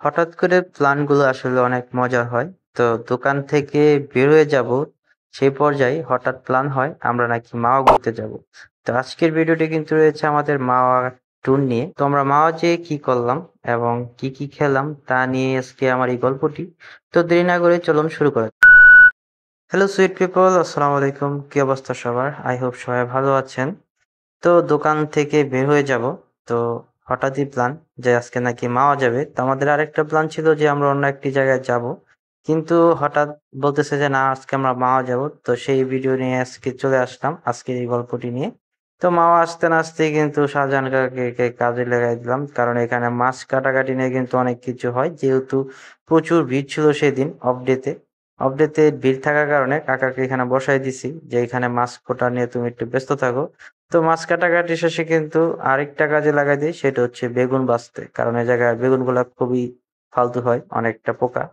হঠাৎ করে প্ল্যানগুলো আসলে অনেক মজার হয়। তো দোকান থেকে বের হয়ে যাব, সেই পর্যায়ে হঠাৎ প্ল্যান হয় আমরা নাকি মাওয়া ঘুরতে যাব। তো আজকের ভিডিওটি কিন্তু রয়েছে আমাদের মাওয়া ট্যুর নিয়ে। তো আমরা মাওয়া যেয়ে কি করলাম এবং কি কি খেলাম তা নিয়ে আজকে আমার এই গল্পটি। তো দেরি না করে চলুন শুরু করা যাক। হ্যালো সুইট পিপল, আসসালামু আলাইকুম। কি অবস্থা সবার? আই হোপ সবাই ভালো আছেন। তো দোকান থেকে বের হয়ে যাব। তো হঠাৎই প্ল্যান যে আজকে নাকি মাওয়া যাবে। তো আমাদের আরেকটা প্ল্যান ছিল যে আমরা অন্য একটি জায়গায় যাব, কিন্তু হঠাৎ বলতেছে যে না আজকে আমরা মাওয়া যাব। তো সেই ভিডিও নিয়ে আজকে চলে আসলাম, আজকের এই গল্পটি নিয়ে। তো মাওয়া আসতে না আসতেই কিন্তু শাহজাহান কাকাকে কাজে লাগাই দিলাম, কারণ এখানে মাছ কাটাকাটি নিয়ে কিন্তু অনেক কিছু হয়, যেহেতু প্রচুর ভিড় ছিল সেদিন অফ ডেতে ভিড় থাকার কারণে কাকাকে এখানে বসাই দিছি যে এখানে মাছ কোটা নিয়ে তুমি একটু ব্যস্ত থাকো। তো মাছ কাটাকাটি শেষে কিন্তু আরেকটা কাজে লাগাই দিই, সেটা হচ্ছে বেগুন বাছতে, কারণ এই জায়গায় বেগুনগুলা খুবই ফালতু হয়, অনেকটা পোকা।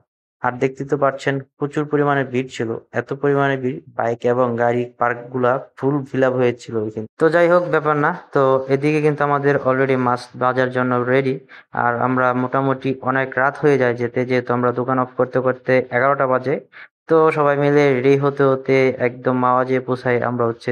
আর দেখতে তো পাচ্ছেন প্রচুর পরিমাণে ভিড় ছিল, এত পরিমাণে ভিড়, বাইক এবং গাড়ি পার্ক গুলা ফুল ফিল আপ হয়েছিল ওইখানে। তো যাই হোক, ব্যাপার না। তো এদিকে কিন্তু আমাদের অলরেডি মাছ বাজার জন্য রেডি। আর আমরা মোটামুটি অনেক রাত হয়ে যায় যেতে, যেহেতু আমরা দোকান অফ করতে করতে 11টা বাজে। তো সবাই মিলে রেডি হতে হতে একদম মাওয়া যেয়ে পৌঁছাই আমরা হচ্ছে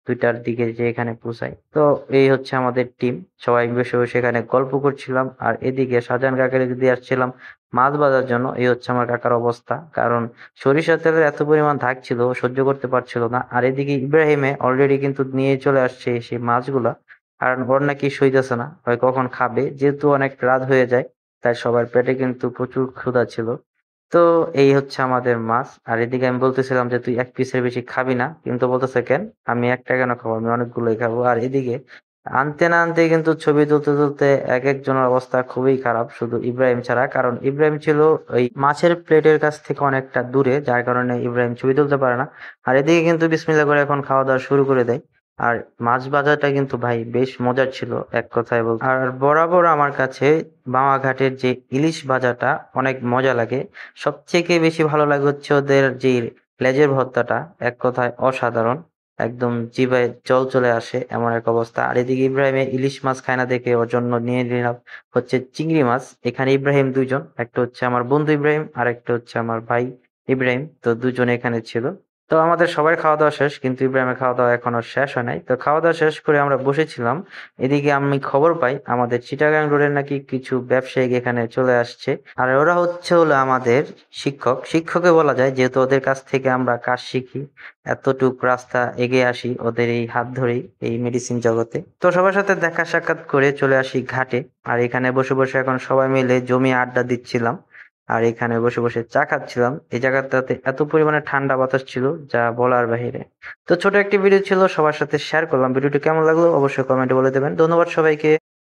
2টার দিকে, যে এখানে পৌঁছাই। তো এই হচ্ছে আমাদের টিম, সবাই বসে বসে এখানে গল্প করছিলাম। আর এদিকে শাহজাহান কাকার দিয়ে আসছিলাম মাছ বাজার জন্য। এই হচ্ছে আমার কাকার অবস্থা, কারণ সরিষার তেলের এত পরিমাণ ছিল, ও সহ্য করতে পারছিল না। আর এদিকে ইব্রাহিমে অলরেডি কিন্তু নিয়ে চলে আসছে সেই মাছগুলা, কারণ ওর নাকি সইতেছে না, হয় কখন খাবে, যেহেতু অনেক রাত হয়ে যায়। তাই সবার পেটে কিন্তু প্রচুর ক্ষুধা ছিল। তো এই হচ্ছে আমাদের মাছ। আর এদিকে আমি বলতেছিলাম যে তুই এক পিসের বেশি খাবি না, কিন্তু বলতেছে কেন, আমি একটা কেন খাবো, আমি অনেকগুলোই খাবো। আর এদিকে আনতে না আনতে কিন্তু ছবি তুলতে তুলতে এক একজনের অবস্থা খুবই খারাপ, শুধু ইব্রাহিম ছাড়া, কারণ ইব্রাহিম ছিল ওই মাছের প্লেটের কাছ থেকে অনেকটা দূরে, যার কারণে ইব্রাহিম ছবি তুলতে পারে না। আর এদিকে কিন্তু বিসমিল্লাহ করে এখন খাওয়া দাওয়া শুরু করে দেয়। আর মাছ ভাজাটা কিন্তু ভাই বেশ মজার ছিল, এক কথায় বলতে। আর বরাবর আমার কাছে মাওয়া ঘাটের যে ইলিশ ভাজাটা অনেক মজা লাগে। সবথেকে বেশি ভালো লাগে হচ্ছে ওদের যে লেজের ভর্তাটা, এক কথায় অসাধারণ। একদম জিভায় জল চলে আসে এমন এক অবস্থা। আর এদিকে ইব্রাহিমে ইলিশ মাছ খায় না দেখে ওর জন্য নিয়ে নিলাম হচ্ছে চিংড়ি মাছ। এখানে ইব্রাহিম দুইজন, একটা হচ্ছে আমার বন্ধু ইব্রাহিম আর একটা হচ্ছে আমার ভাই ইব্রাহিম, তো দুজনে এখানে ছিল। তো আমাদের সবার খাওয়া দাওয়া শেষ, কিন্তু ইব্রাহিমের খাওয়া দাওয়া এখনো শেষ হয় নাই। তো খাওয়া দাওয়া শেষ করে আমরা বসেছিলাম। এদিকে আমি খবর পাই আমাদের চিটাগাং রোডের নাকি কিছু ব্যবসায়িক এখানে চলে আসছে। আর ওরা হলো আমাদের শিক্ষকে বলা যায়, যেহেতু ওদের কাছ থেকে আমরা কাজ শিখি, এতটুক রাস্তা এগিয়ে আসি ওদের এই হাত ধরেই এই মেডিসিন জগতে। তো সবার সাথে দেখা সাক্ষাৎ করে চলে আসি ঘাটে। আর এখানে বসে বসে এখন সবাই মিলে জমি আড্ডা দিচ্ছিলাম। আর এখানে বসে বসে চা খাচ্ছিলাম। এই জায়গাটাতে এত পরিমাণে ঠান্ডা বাতাস ছিল যা বলার বাহিরে। তো ছোট একটি ভিডিও ছিল, সবার সাথে শেয়ার করলাম। ভিডিওটি কেমন লাগলো অবশ্যই কমেন্টে বলে দেবেন। ধন্যবাদ সবাইকে।